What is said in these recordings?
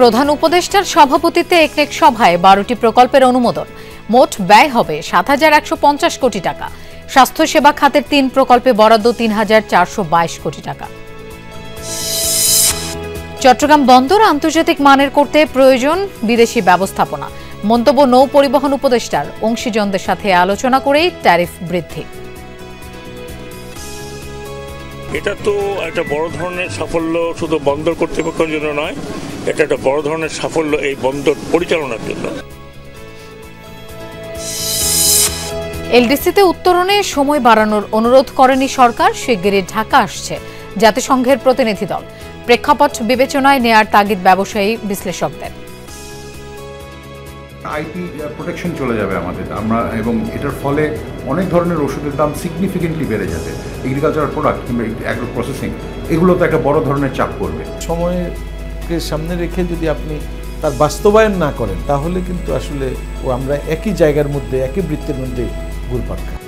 প্রধান উপদেষ্টার সভাপতিত্বে একনেক সভায় 12টি প্রকল্পের অনুমোদন। মোট ব্যয় হবে ৭,১৫০ কোটি টাকা। স্বাস্থ্যসেবা খাতের ৩ প্রকল্পে বরাদ্দ ৩,৪২২ কোটি টাকা। চট্টগ্রাম বন্দর আন্তর্জাতিক মানের করতে প্রয়োজন বিদেশি ব্যবস্থাপনা। মন্তব্য নৌ পরিবহন উপদেষ্টার। অংশীজনদের সাথে আলোচনা করেই ট্যারিফ বৃদ্ধি। এটা তো একটা বড় ধরনের সাফল্য, শুধু বন্দর কর্তৃপক্ষের জন্য নয়, এটা একটা বড় ধরনের সাফল্য এই বন্দর পরিচালনার জন্য। এলডিসিতে উত্তরণে সময় বাড়ানোর অনুরোধ করেনি সরকার। শিগগিরই ঢাকা আসছে জাতিসংঘের প্রতিনিধি দল। প্রেক্ষাপট বিবেচনায় নেয়ার তাগিদ ব্যবসায়ী বিশ্লেষকদের। আইপি প্রোটেকশন চলে যাবে আমাদের এবং এটার ফলে অনেক ধরনের ওষুধের দাম সিগনিফিকেন্টলি বেড়ে যাবে। এগ্রিকালচারাল প্রোডাক্ট কিংবা অ্যাগ্রো প্রসেসিং এগুলো তো একটা বড় ধরনের চাপ পড়বে। সময়কে সামনে রেখে যদি আপনি তার বাস্তবায়ন না করেন তাহলে কিন্তু আসলে আমরা একই জায়গার মধ্যে একই বৃত্তের মধ্যে ঘুরপাক খাই।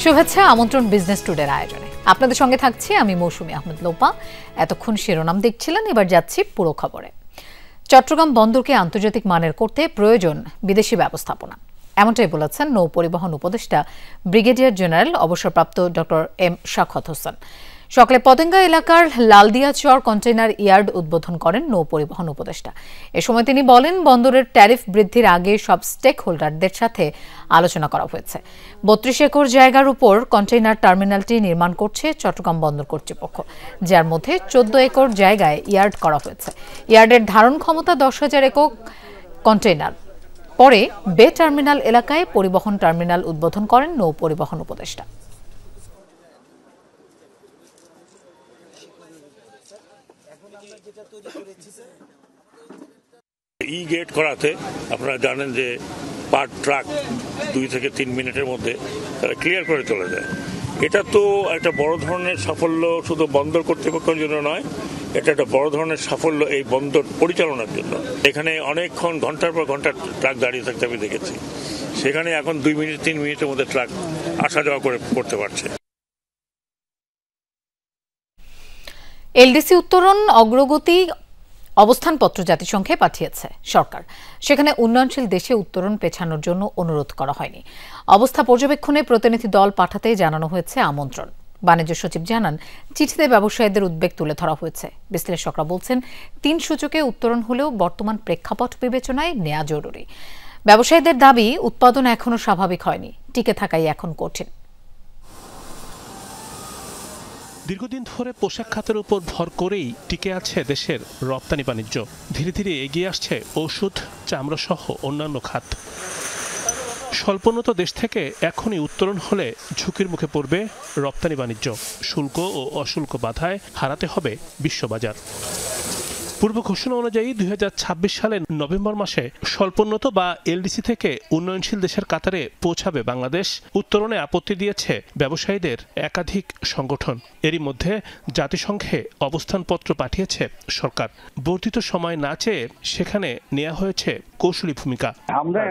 শুভেচ্ছা, আমন্ত্রণ বিজনেস টুডের আয়োজনে। আপনাদের সঙ্গে থাকছি আমি মৌসুমী আহমেদ লোপা। এতক্ষণ শিরোনাম দেখছিলেন, এবার যাচ্ছি পুরো খবরে। চট্টগ্রাম বন্দরকে আন্তর্জাতিক মানের করতে প্রয়োজন বিদেশি ব্যবস্থাপনা, এমনটাই বলেছেন নৌ পরিবহন উপদেষ্টা ব্রিগেডিয়ার জেনারেল অবসরপ্রাপ্ত ডক্টর এম শাখাওয়াত হোসেন। সকালে পতেঙ্গা এলাকার লালদিয়া চর কন্টেইনার ইয়ার্ড উদ্বোধন করেন নৌ পরিবহন উপদেষ্টা। এ সময় তিনি বলেন, বন্দরের ট্যারিফ বৃদ্ধির আগে সব স্টেক হোল্ডারদের সাথে আলোচনা করা হয়েছে। ৩২ একর জায়গার উপর কন্টেইনার টার্মিনালটি নির্মাণ করছে চট্টগ্রাম বন্দর কর্তৃপক্ষ, যার মধ্যে ১৪ একর জায়গায় ইয়ার্ড করা হয়েছে। ইয়ার্ডের ধারণ ক্ষমতা ১০,০০০ একক কন্টেইনার। পরে বে টার্মিনাল এলাকায় পরিবহন টার্মিনাল উদ্বোধন করেন নৌ পরিবহন উপদেষ্টা। ই গেট করাতে আপনারা জানেন যে পার ট্রাক 2 থেকে 3 মিনিটের মধ্যে তারা ক্লিয়ার করে চলে যায়। এটা তো একটা বড় ধরনের সাফল্য, শুধু বন্দর কর্তৃপক্ষের জন্য নয়, এটা একটা বড় ধরনের সাফল্য এই বন্দর পরিচালনার জন্য। এখানে অনেকক্ষণ ঘন্টার পর ঘন্টা ট্রাক দাঁড়িয়ে থাকতে আমি দেখেছি, সেখানে এখন 2 মিনিট 3 মিনিটের মধ্যে ট্রাক আসা যাওয়া করতে পারছে। এলডিসি উত্তরণ অগ্রগতি অবস্থানপত্র জাতিসংঘে পাঠিয়েছে সরকার। সেখানে উন্নয়নশীল দেশে উত্তরণ পেছানোর জন্য অনুরোধ করা হয়নি। অবস্থা পর্যবেক্ষণে প্রতিনিধি দল পাঠাতে জানানো হয়েছে আমন্ত্রণ। বাণিজ্য সচিব জানান, চিঠিতে ব্যবসায়ীদের উদ্বেগ তুলে ধরা হয়েছে। বিশ্লেষকরা বলছেন, 3 সূচকে উত্তরণ হলেও বর্তমান প্রেক্ষাপট বিবেচনায় নেওয়া জরুরি। ব্যবসায়ীদের দাবি, উৎপাদন এখনো স্বাভাবিক হয়নি, টিকে থাকাই এখন কঠিন। দীর্ঘদিন ধরে পোশাক খাতের উপর ভর করেই টিকে আছে দেশের রপ্তানি বাণিজ্য। ধীরে ধীরে এগিয়ে আসছে ওষুধ, চামড়া সহ অন্যান্য খাত। স্বল্পোন্নত দেশ থেকে এখনই উত্তরণ হলে ঝুঁকির মুখে পড়বে রপ্তানি বাণিজ্য। শুল্ক ও অশুল্ক বাধায় হারাতে হবে বিশ্ববাজার। পূর্ব ঘোষণা অনুযায়ী 2026 সালের নভেম্বর মাসে স্বল্পোন্নত বা এলডিসি থেকে উন্নয়নশীল দেশের কাতারে পৌঁছাবে বাংলাদেশ। উত্তরণে আপত্তি দিয়েছে ব্যবসায়ীদের একাধিক সংগঠন। এরই মধ্যে জাতিসংঘে অবস্থানপত্র পাঠিয়েছে সরকার। বর্ধিত সময় না চেয়ে সেখানে নেওয়া হয়েছে কৌশলী ভূমিকা। আমরা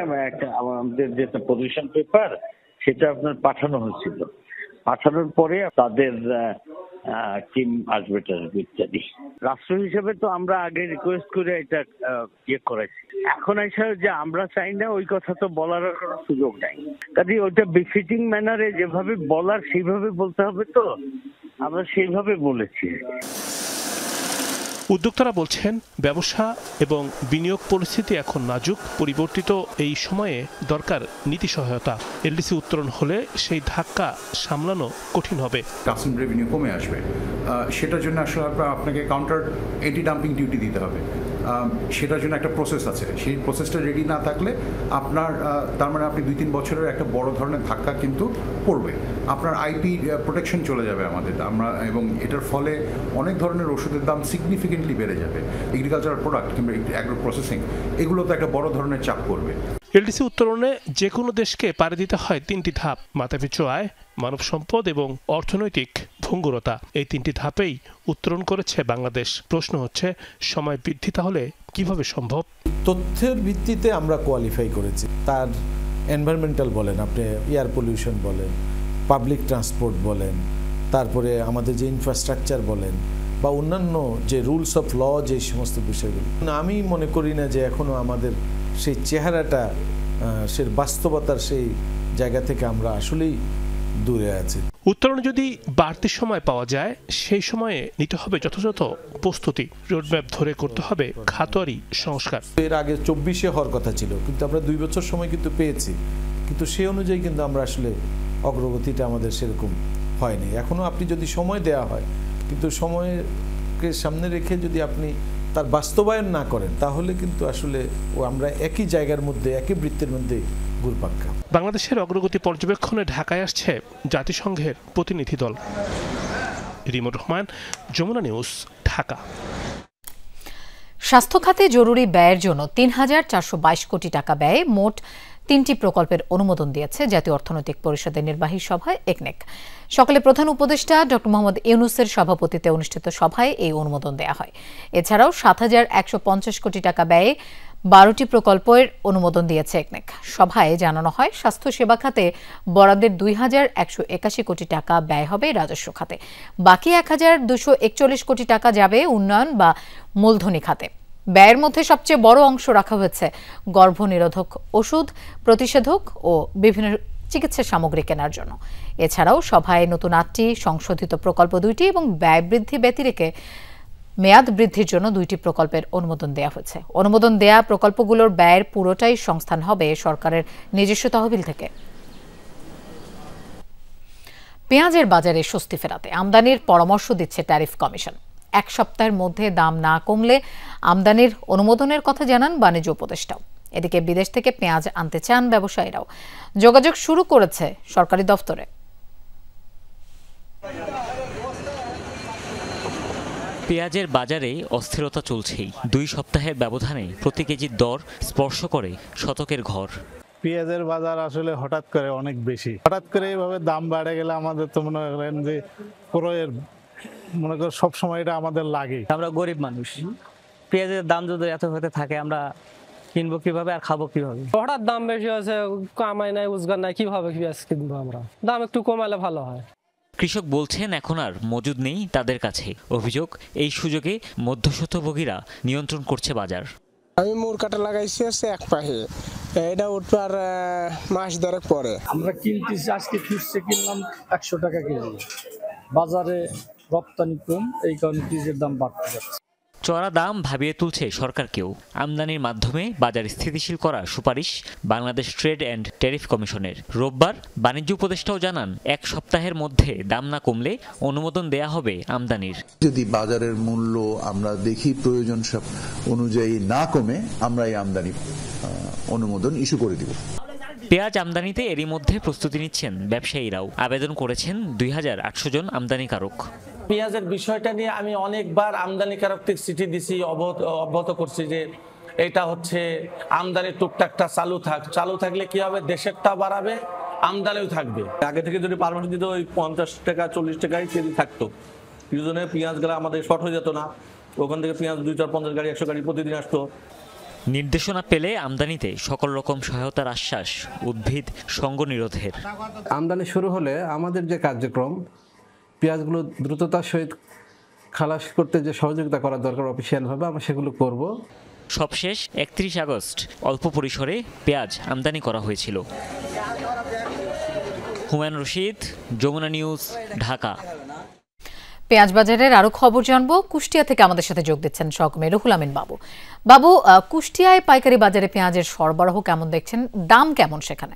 আমাদের যেটা পজিশন পেপার সেটা আপনার পাঠানো হয়েছিল, পাঠানোর পরে তাদের টিম আসবে ইত্যাদি। রাষ্ট্র হিসেবে তো আমরা আগে রিকোয়েস্ট করে এটা করেছি। এখন এসে যে আমরা চাই না ওই কথা তো বলার কোনো সুযোগ নাই। কাজে ওইটা বিফিটিং ম্যানারে যেভাবে বলার সেইভাবে বলতে হবে, তো আমরা সেইভাবে বলেছি। উদ্যোক্তারা বলছেন, ব্যবসা এবং বিনিয়োগ পরিস্থিতি এখন নাজুক। পরিবর্তিত এই সময়ে দরকার নীতি সহায়তা। এলডিসি উত্তরণ হলে সেই ধাক্কা সামলানো কঠিন হবে। কাস্টম রেভিনিউ কমে আসবে, সেটার জন্য আসলে আপনাকে কাউন্টার এন্টি ডাম্পিং ডিউটি দিতে হবে। সেটার জন্য একটা প্রসেস আছে, সেই প্রসেসটা রেডি না থাকলে আপনার তার মানে আপনি 2-3 বছরের একটা বড় ধরনের ধাক্কা কিন্তু পড়বে। আপনার আইপি প্রোটেকশন চলে যাবে আমাদের এবং এটার ফলে অনেক ধরনের ওষুধের দাম সিগনিফিকেন্টলি বেড়ে যাবে। এগ্রিকালচারাল প্রোডাক্ট কিংবা অ্যাগ্রো প্রসেসিং এগুলো তো একটা বড় ধরনের চাপ পড়বে। এলডিসি উত্তোলনে যে কোনো দেশকে পাড়ি দিতে হয় 3টি ধাপ: মাথাপিছু আয়, মানব সম্পদ এবং অর্থনৈতিক ভঙ্গুরতা। এই 3টি ধাপেই উত্তোলন করেছে বাংলাদেশ। প্রশ্ন হচ্ছে, সময় বৃদ্ধি তাহলে কিভাবে সম্ভব? তথ্যের ভিত্তিতে আমরা কোয়ালিফাই করেছি। তার এনভায়রনমেন্টাল বলেন, আপনি এয়ার পলিউশন বলেন, পাবলিক ট্রান্সপোর্ট বলেন, তারপরে আমাদের যে ইনফ্রাস্ট্রাকচার বলেন বা অন্যান্য যে রুলস অফ ল, যে সমস্ত বিষয়গুলো, আমি মনে করি না যে এখনো আমাদের সেই চেহারাটা, সে বাস্তবতার সেই জায়গা থেকে আমরা আসলেই দূরে আছি। উত্তোলনে যদি বাড়তি সময় পাওয়া যায়, সেই সময়ে নিতে হবে যথাযথ প্রস্তুতি। রোডম্যাপ ধরে করতে হবে খাতোয়ারি সংস্কার। এর আগে 24-এ হওয়ার কথা ছিল, কিন্তু আমরা 2 বছর সময় কিন্তু পেয়েছি, কিন্তু সেই অনুযায়ী কিন্তু আমরা আসলে অগ্রগতিটা আমাদের সেরকম হয়নি। এখনো আপনি যদি সময় দেওয়া হয়, কিন্তু সময়কে সামনে রেখে যদি আপনি তার বাস্তবায়ন না করেন, তাহলে কিন্তু আসলে আমরা একই জায়গার মধ্যে, একই বৃত্তের মধ্যে ঘুরপাক খাই। বাংলাদেশের অগ্রগতি পর্যবেক্ষণে ঢাকায় আসছে জাতিসংঘের প্রতিনিধি দল। রিমোট রহমান, যমুনা নিউজ, ঢাকা। স্বাস্থ্য খাতে জরুরি ব্যয়ের জন্য ৩,৪২২ কোটি টাকা ব্যয়ে মোট 3টি প্রকল্পের অনুমোদন দিয়েছে জাতীয় অর্থনৈতিক পরিষদের নির্বাহী সভায় একনেক। সকালে প্রধান উপদেষ্টা ডক্টর মোহাম্মদ ইউনূসের সভাপতিত্বে অনুষ্ঠিত সভায় এই অনুমোদন দেওয়া হয়। এছাড়াও ৭,১৫০ কোটি টাকা ব্যয়ে 12টি প্রকল্পের অনুমোদন দিয়েছে একনেক। সভায় জানানো হয়, স্বাস্থ্য সেবা খাতে বরাদ্দের 2,181 কোটি টাকা ব্যয় হবে রাজস্ব খাতে। বাকি 1,241 কোটি টাকা যাবে উন্নয়ন বা মূলধনী খাতে। ব্যয়ের মধ্যে সবচেয়ে বড় অংশ রাখা হয়েছে গর্ভনিরোধক ওষুধ, প্রতিষেধক ও বিভিন্ন চিকিৎসা সামগ্রী কেনার জন্য। এছাড়াও সভায় নতুন 8টি, সংশোধিত প্রকল্প 2টি এবং ব্যয় বৃদ্ধি ব্যতিরেকে মেয়াদ বৃদ্ধির জন্য 2টি প্রকল্পের অনুমোদন দেওয়া হয়েছে। অনুমোদন দেয়া প্রকল্পগুলোর ব্যয়ের পুরোটাই সংস্থান হবে সরকারের নিজস্ব তহবিল থেকে। পেঁয়াজের বাজারে স্বস্তি ফেরাতে আমদানির পরামর্শ দিচ্ছে ট্যারিফ কমিশন। 1 সপ্তাহের মধ্যে দাম না কমলে আমদানির অনুমোদনের কথা জানান বাণিজ্য উপদেষ্টাও। এদিকে বিদেশ থেকে পেঁয়াজ আনতে চান ব্যবসায়ীরাও। যোগাযোগ শুরু করেছে সরকারি দফতরে। পেঁয়াজের বাজারে অস্থিরতা চলছেই। 2 সপ্তাহের ব্যবধানে প্রতি কেজির দর স্পর্শ করে শতকের ঘর। পেঁয়াজের বাজার আসলে হঠাৎ করে অনেক বেশি। হঠাৎ করে এইভাবে দাম বেড়ে গেলে আমাদের তো মনে করেন যে ক্রয়ের মনে করেন সবসময় এটা আমাদের লাগে। আমরা গরিব মানুষ, পেঁয়াজের দাম যদি এত হতে থাকে আমরা কিনবো কিভাবে আর খাবো কিভাবে? হঠাৎ দাম বেশি হয়েছে, কামাই নাই, রোজগার নাই, কিভাবে পেঁয়াজ কিনবো আমরা? দাম একটু কমালে ভালো হয়। কৃষক বলছেন এখন আর মজুদ নেই তাদের কাছে। অভিযোগ, এই সুযোগে মধ্যস্বত্বভোগীরা নিয়ন্ত্রণ করছে বাজার। আমি মুর কাটা লাগাইছি আছে 1 পাহে, এটা উঠবে আর মাস 10 পরে। আমরা কিনতেছি, আজকে ফিরছে কিনলাম 100 টাকা কেজি। বাজারে রপ্তানি কম, এই কারণে পেঁয়াজের দাম বাড়তে যাচ্ছে। চড়া দাম ভাবিয়ে তুলছে সরকারকেও। আমদানির মাধ্যমে বাজার স্থিতিশীল করার সুপারিশ বাংলাদেশ ট্রেড অ্যান্ড ট্যারিফ কমিশনের। রোববার বাণিজ্য উপদেষ্টাও জানান, 1 সপ্তাহের মধ্যে দাম না কমলে অনুমোদন দেয়া হবে আমদানির। যদি বাজারের মূল্য আমরা দেখি প্রয়োজন অনুযায়ী না কমে, আমরা এই আমদানি অনুমোদন ইস্যু করে দিব। পেঁয়াজ আমদানিতে এরই মধ্যে প্রস্তুতি নিচ্ছেন ব্যবসায়ীরাও। আবেদন করেছেন 2,800 জন আমদানিকারক। পেঁয়াজের বিষয়টা নিয়ে আমি অনেকবার আমদানিকারকদের চিঠি দিছি, অবগত করছি যে এটা হচ্ছে আমদানি টুকটাকটা চালু থাকলে কি হবে, দেশেরটা বাড়াবে, আমদানিও থাকবে। আগে থেকে যদি পারমিট দিত ওই 50 টাকা 40 টাকায় কেজি থাকতো, দুজনে পেঁয়াজগুলো আমাদের শর্ট হয়ে যেত না। ওখান থেকে পেঁয়াজ 250 গাড়ি 100 গাড়ি প্রতিদিন আসতো। নির্দেশনা পেলে আমদানিতে সকল রকম সহায়তার আশ্বাস উদ্ভিদ সঙ্গ নিরোধের। আমদানি শুরু হলে আমাদের যে কার্যক্রম, পেঁয়াজগুলো দ্রুততার সহিত খালাস করতে যে সহযোগিতা করা দরকার অফিসিয়ালভাবে, আমরা সেগুলো করব। সবশেষ 31 আগস্ট অল্প পরিসরে পেঁয়াজ আমদানি করা হয়েছিল। হুমায়ুন রশিদ, যমুনা নিউজ, ঢাকা। পেঁয়াজ বাজারের আরো খবর জানবো। কুষ্টিয়া থেকে আমাদের সাথে যোগ দিচ্ছেন সহকর্মী রুহুল আমিন বাবু। বাবু, কুষ্টিয়ায় পাইকারি বাজারে পেঁয়াজের সরবরাহ কেমন দেখছেন, দাম কেমন সেখানে?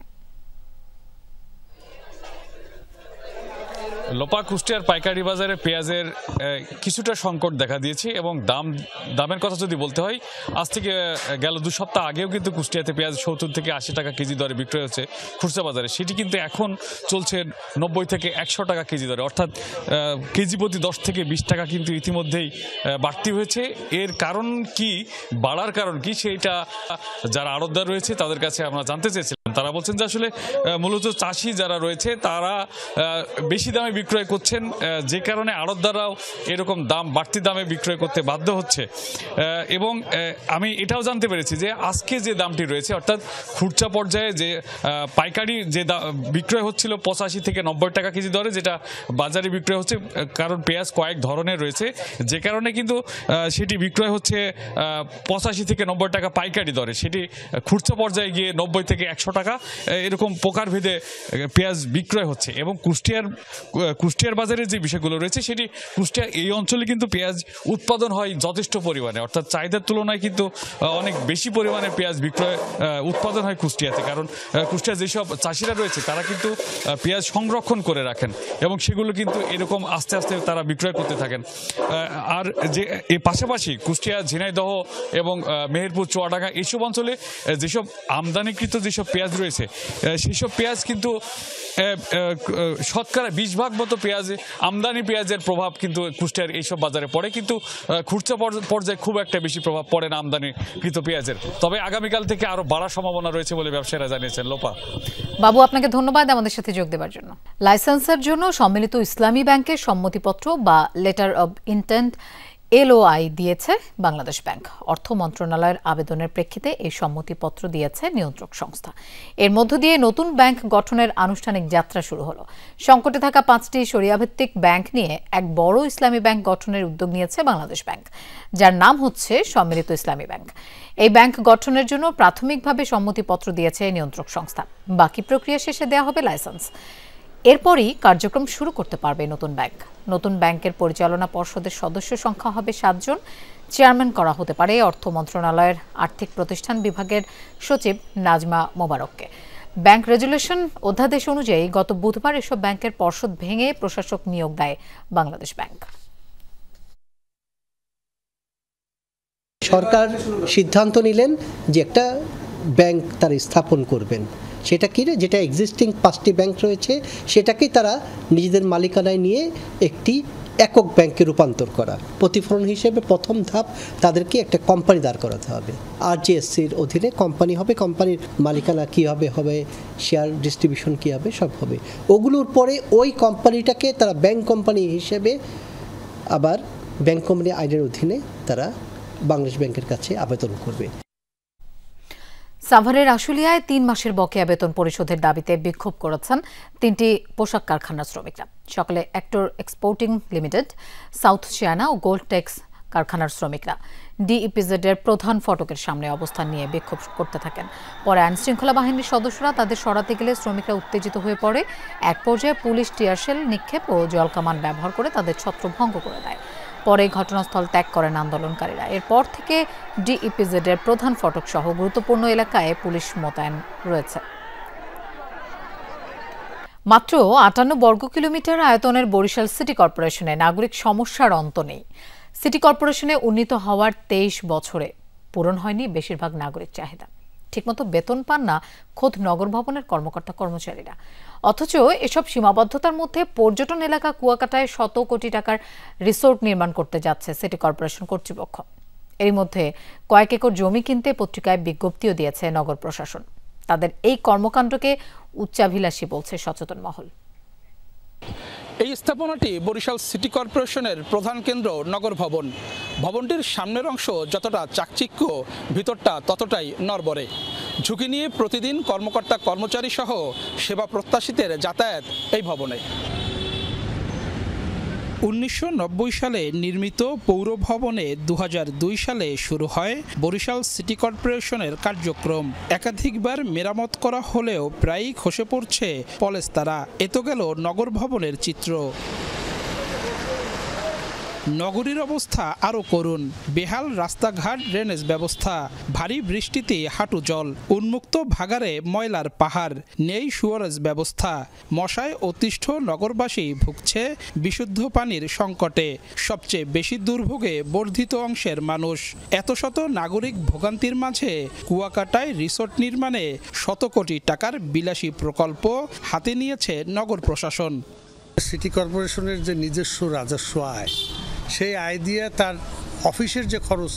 লোপা কুষ্টিয়ার পাইকারি বাজারে পেঁয়াজের কিছুটা সংকট দেখা দিয়েছে এবং দামের কথা যদি বলতে হয়, আজ থেকে গেল 2 সপ্তাহ আগেও কিন্তু কুষ্টিয়াতে পেঁয়াজ 70 থেকে 80 টাকা কেজি দরে বিক্রয় হচ্ছে খুচরা বাজারে, সেটি কিন্তু এখন চলছে 90 থেকে 100 টাকা কেজি দরে, অর্থাৎ কেজি প্রতি 10 থেকে 20 টাকা কিন্তু ইতিমধ্যেই বাড়তি হয়েছে। এর কারণ কি, বাড়ার কারণ কি, সেইটা যারা আড়তদার রয়েছে তাদের কাছে আমরা জানতে চেয়েছিলাম। তারা বলছেন যে আসলে মূলত চাষি যারা রয়েছে তারা বেশি দামে বিক্রয় করছেন, যে কারণে আড়তদাররাও এরকম বাড়তি দামে বিক্রয় করতে বাধ্য হচ্ছে। এবং আমি এটাও জানতে পেরেছি যে আজকে যে দামটি রয়েছে, অর্থাৎ খুচরা পর্যায়ে যে পাইকারি যে বিক্রয় হচ্ছিল 85 থেকে 90 টাকা কেজি দরে, যেটা বাজারে বিক্রয় হচ্ছে, কারণ পেঁয়াজ কয়েক ধরনের রয়েছে, যে কারণে কিন্তু সেটি বিক্রয় হচ্ছে 85 থেকে 90 টাকা পাইকারি দরে, সেটি খুচরা পর্যায়ে গিয়ে 90 থেকে 100 টাকা এরকম প্রকারভেদে পেঁয়াজ বিক্রয় হচ্ছে। এবং কুষ্টিয়ার বাজারের যে বিষয়গুলো রয়েছে, সেটি কুষ্টিয়া এই অঞ্চলে কিন্তু পেঁয়াজ উৎপাদন হয় যথেষ্ট পরিমাণে, অর্থাৎ চাহিদার তুলনায় কিন্তু অনেক বেশি পরিমাণে পেঁয়াজ উৎপাদন হয় কুষ্টিয়াতে, কারণ কুষ্টিয়ার যেসব চাষিরা রয়েছে তারা কিন্তু পেঁয়াজ সংরক্ষণ করে রাখেন এবং সেগুলো কিন্তু এরকম আস্তে আস্তে তারা বিক্রয় করতে থাকেন। আর যে এর পাশাপাশি কুষ্টিয়া, ঝিনাইদহ এবং মেহেরপুর, চুয়াডাঙ্গা এইসব অঞ্চলে যেসব আমদানিকৃত যেসব পেঁয়াজ রয়েছে, সেসব পেঁয়াজ কিন্তু শতকরা 20% মতো আমদানি পেঁয়াজের প্রভাব কিন্তু কুষ্টিয়ার এইসব বাজারে পড়ে, কিন্তু খুচরা পর্যায়ে খুব একটা বেশি প্রভাব পড়ে না আমদানিকৃত পেঁয়াজের। তবে আগামীকাল থেকে আরো বাড়ার সম্ভাবনা রয়েছে বলে ব্যবসায়ীরা জানিয়েছেন। লোপা বাবু, আপনাকে ধন্যবাদ আমাদের সাথে যোগ দেওয়ার জন্য। লাইসেন্সের জন্য সম্মিলিত ইসলামী ব্যাংকের সম্মতিপত্র বা লেটার অব ইন্টেন্ট LOI দিয়েছে বাংলাদেশ ব্যাংক। অর্থ মন্ত্রণালয়ের আবেদনের প্রেক্ষিতে এই সম্মতিপত্র দিয়েছে নিয়ন্ত্রক সংস্থা। এর মধ্য দিয়ে নতুন ব্যাংক গঠনের আনুষ্ঠানিক যাত্রা শুরু হলো। সংকটে থাকা 5টি শরিয়াভিত্তিক ব্যাংক নিয়ে এক বড় ইসলামী ব্যাংক গঠনের উদ্যোগ নিয়েছে বাংলাদেশ ব্যাংক, যার নাম হচ্ছে সম্মিলিত ইসলামী ব্যাংক। এই ব্যাংক গঠনের জন্য প্রাথমিকভাবে সম্মতিপত্র দিয়েছে নিয়ন্ত্রক সংস্থা। বাকি প্রক্রিয়া শেষে দেওয়া হবে লাইসেন্স। এরপরই কার্যক্রম শুরু করতে পারবে নতুন ব্যাংক। নতুন ব্যাংকের পরিচালনা পর্ষদের সদস্য সংখ্যা হবে 7 জন। চেয়ারম্যান করা হতে পারে অর্থ মন্ত্রণালয়ের আর্থিক প্রতিষ্ঠান বিভাগের সচিব নাজমা মোবারককে। ব্যাংক রেজুলেশন অধ্যাদেশ অনুযায়ী গত বুধবার এসব ব্যাংকের পর্ষদ ভেঙে প্রশাসক নিয়োগ দেয় বাংলাদেশ ব্যাংক। সরকার সিদ্ধান্ত নিলেন যে একটা ব্যাংক তারা স্থাপন করবেন। সেটা কি, যেটা এক্সিস্টিং 5টি ব্যাংক রয়েছে সেটাকেই তারা নিজেদের মালিকানায় নিয়ে একটি একক ব্যাংকে রূপান্তর করা। প্রতিফলন হিসেবে প্রথম ধাপ তাদেরকে একটা কোম্পানি দাঁড় করাতে হবে। RGSCর অধীনে কোম্পানি হবে, কোম্পানির মালিকানা কী হবে, শেয়ার ডিস্ট্রিবিউশন কী হবে, সব হবে। ওগুলোর পরে ওই কোম্পানিটাকে তারা ব্যাংক কোম্পানি হিসেবে আবার ব্যাংক কোম্পানি আইনের অধীনে তারা বাংলাদেশ ব্যাংকের কাছে আবেদন করবে। সাভারের আশুলিয়ায় 3 মাসের বকেয়া বেতন পরিশোধের দাবিতে বিক্ষোভ করেছেন 3টি পোশাক কারখানার শ্রমিকরা। সকালে actor exporting limited, south China ও গোল্ড টেক্স কারখানার শ্রমিকরা DEPZ-এর প্রধান ফটকের সামনে অবস্থান নিয়ে বিক্ষোভ করতে থাকেন। পরে আইনশৃঙ্খলা বাহিনীর সদস্যরা তাদের সরাতে গেলে শ্রমিকরা উত্তেজিত হয়ে পড়ে। এক পর্যায়ে পুলিশ টিয়ারশেল নিক্ষেপ ও জলকামান ব্যবহার করে তাদের ছত্রভঙ্গ করে দেয়। পরে ঘটনাস্থল ত্যাগ করেন আন্দোলনকারীরা। এরপর থেকে DEPZ-এর প্রধান ফটক সহ গুরুত্বপূর্ণ এলাকায় পুলিশ মোতায়েন রয়েছে। মাত্র 58 বর্গ কিলোমিটার আয়তনের বরিশাল সিটি কর্পোরেশনে নাগরিক সমস্যার অন্ত নেই। সিটি কর্পোরেশনে উন্নীত হওয়ার 23 বছরে পূরণ হয়নি বেশিরভাগ নাগরিক চাহিদা। ঠিকমতো বেতন পান না খোদ নগর ভবনের কর্মকর্তা কর্মচারীরা। অথচ এসব সীমাবদ্ধতার মধ্যে পর্যটন এলাকা কুয়াকাটায় 100 কোটি টাকার রিসোর্ট নির্মাণ করতে যাচ্ছে সিটি কর্পোরেশন কর্তৃপক্ষ। এরই মধ্যে কয়েক একর জমি কিনতে পত্রিকায় বিজ্ঞপ্তিও দিয়েছে নগর প্রশাসন। তাদের এই কর্মকাণ্ডকে উচ্চাভিলাষী বলছে সচেতন মহল। এই স্থাপনাটি বরিশাল সিটি কর্পোরেশনের প্রধান কেন্দ্র নগর ভবন। ভবনটির সামনের অংশ যতটা চাকচিক্য, ভিতরটা ততটাই নড়বড়ে। ঝুঁকি নিয়ে প্রতিদিন কর্মকর্তা কর্মচারী সহ সেবা প্রত্যাশীদের যাতায়াত এই ভবনে। 1990 সালে নির্মিত পৌর ভবনে 2002 সালে শুরু হয় বরিশাল সিটি কর্পোরেশনের কার্যক্রম। একাধিকবার মেরামত করা হলেও প্রায়ই খসে পড়ছে পলেস্তারা। এ তো গেল নগর ভবনের চিত্র। নগরীর অবস্থা আরও করুণ। বেহাল রাস্তাঘাট, ড্রেনেজ ব্যবস্থা, ভারী বৃষ্টিতে হাঁটু জল, উন্মুক্ত ভাগাড়ে ময়লার পাহাড়, নেই সুয়ারেজ ব্যবস্থা। মশায় অতিষ্ঠ নগরবাসী ভুগছে বিশুদ্ধ পানির সংকটে। সবচেয়ে বেশি দুর্ভোগে বর্ধিত অংশের মানুষ। এত শত নাগরিক ভোগান্তির মাঝে কুয়াকাটায় রিসোর্ট নির্মাণে শত কোটি টাকার বিলাসী প্রকল্প হাতে নিয়েছে নগর প্রশাসন। সিটি কর্পোরেশনের যে নিজস্ব রাজস্ব আয়, সেই আয় দিয়ে তার অফিসের যে খরচ,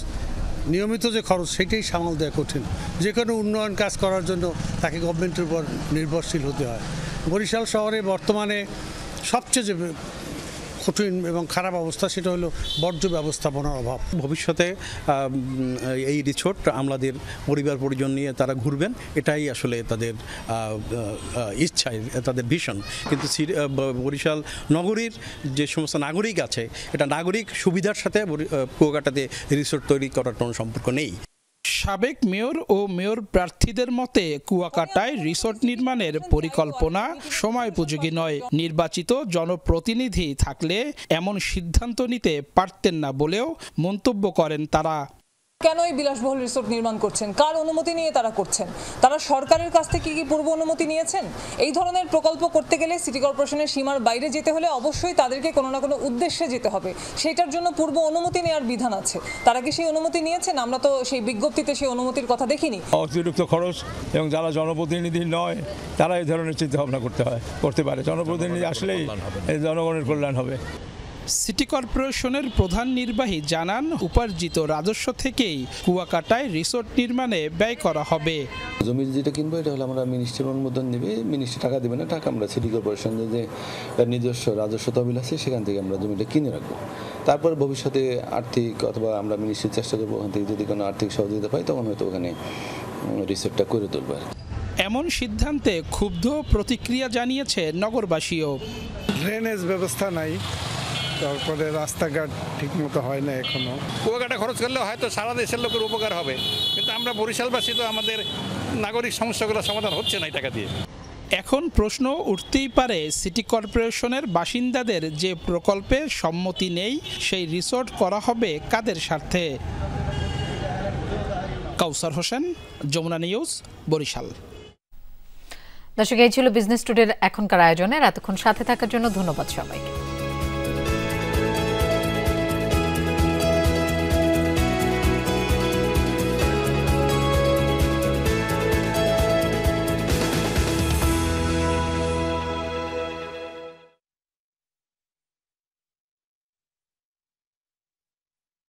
নিয়মিত যে খরচ, সেটাই সামাল দেওয়া কঠিন। যে কোনো উন্নয়ন কাজ করার জন্য তাকে গভর্নমেন্টের উপর নির্ভরশীল হতে হয়। বরিশাল শহরে বর্তমানে সবচেয়ে যে কঠিন এবং খারাপ অবস্থা সেটা হলো বর্জ্য ব্যবস্থাপনার অভাব। ভবিষ্যতে এই রিসোর্ট আমলাদের পরিবার পরিজন নিয়ে তারা ঘুরবেন, এটাই আসলে তাদের ইচ্ছা, তাদের ভিশন। কিন্তু বরিশাল নগরীর যে সমস্ত নাগরিক আছে, এটা নাগরিক সুবিধার সাথে কুয়াকাটাতে রিসোর্ট তৈরি করার কোনো সম্পর্ক নেই। সাবেক মেয়র ও মেয়র প্রার্থীদের মতে কুয়াকাটায় রিসোর্ট নির্মাণের পরিকল্পনা সময়োপযোগী নয়। নির্বাচিত জনপ্রতিনিধি থাকলে এমন সিদ্ধান্ত নিতে পারতেন না বলেও মন্তব্য করেন তারা। কেন এই বিলাসবহুল রিসোর্ট নির্মাণ করছেন? কার অনুমতি নিয়ে তারা করছেন? তারা সরকারের কাছ থেকে কি পূর্ব অনুমতি নিয়েছেন? এই ধরনের প্রকল্প করতে গেলে সিটি কর্পোরেশনের সীমার বাইরে যেতে হলে অবশ্যই তাদেরকে কোনো না কোনো উদ্দেশ্যে যেতে হবে। সেটার জন্য পূর্ব অনুমতি নেওয়ার বিধান আছে। তারা কি সেই অনুমতি নিয়েছেন? আমরা তো সেই বিজ্ঞপ্তিতে সেই অনুমতির কথা দেখিনি। অতিরিক্ত খরচ এবং যারা জনপ্রতিনিধি নয় তারা এই ধরনের চিন্তা ভাবনা করতে পারে। জনপ্রতিনিধি আসলেই জনগণের কল্যাণ হবে। সিটি কর্পোরেশনের প্রধান নির্বাহী জানান, উপার্জিত রাজস্ব থেকেই কুয়াকাটায় রিসোর্ট নির্মাণে ব্যয় করা হবে। জমি যেটা কিনবো এটা হলো আমরা মিনিস্ট্রির অনুমোদন নেবে, মিনিস্ট্রি টাকা দেবে না, টাকা আমরা সিটি কর্পোরেশনের যে নিজস্ব রাজস্ব তহবিল আছে সেখান থেকে আমরা জমিটা কিনে রাখবো। তারপর ভবিষ্যতে আর্থিক অথবা আমরা মিনিস্ট্রির চেষ্টা করবো, ওখান থেকে যদি কোনো আর্থিক সহযোগিতা পাই তখন হয়তো ওখানে রিসোর্টটা করে তুলবো। এমন সিদ্ধান্তে ক্ষুব্ধ প্রতিক্রিয়া জানিয়েছে নগরবাসীও। ড্রেনেজ ব্যবস্থা নাই, তারপরে রাস্তাঘাট ঠিক মতো হয় না এখনো। কুয়াকাটা খরচ করলে হয়তো সারা দেশের লোকের উপকার হবে, কিন্তু আমরা বরিশালবাসী তো আমাদের নাগরিক সমস্যাগুলো সমাধান হচ্ছে না এই টাকা দিয়ে। এখন প্রশ্ন উঠতেই পারে, সিটি কর্পোরেশনের বাসিন্দাদের যে প্রকল্পে সম্মতি নেই সেই রিসোর্ট করা হবে কাদের স্বার্থে? কাউসার হোসেন, যমুনা নিউজ, বরিশাল। দর্শক, এই ছিল বিজনেস টুডের এখনকার আয়োজনের। এতক্ষণ সাথে থাকার জন্য ধন্যবাদ সবাইকে।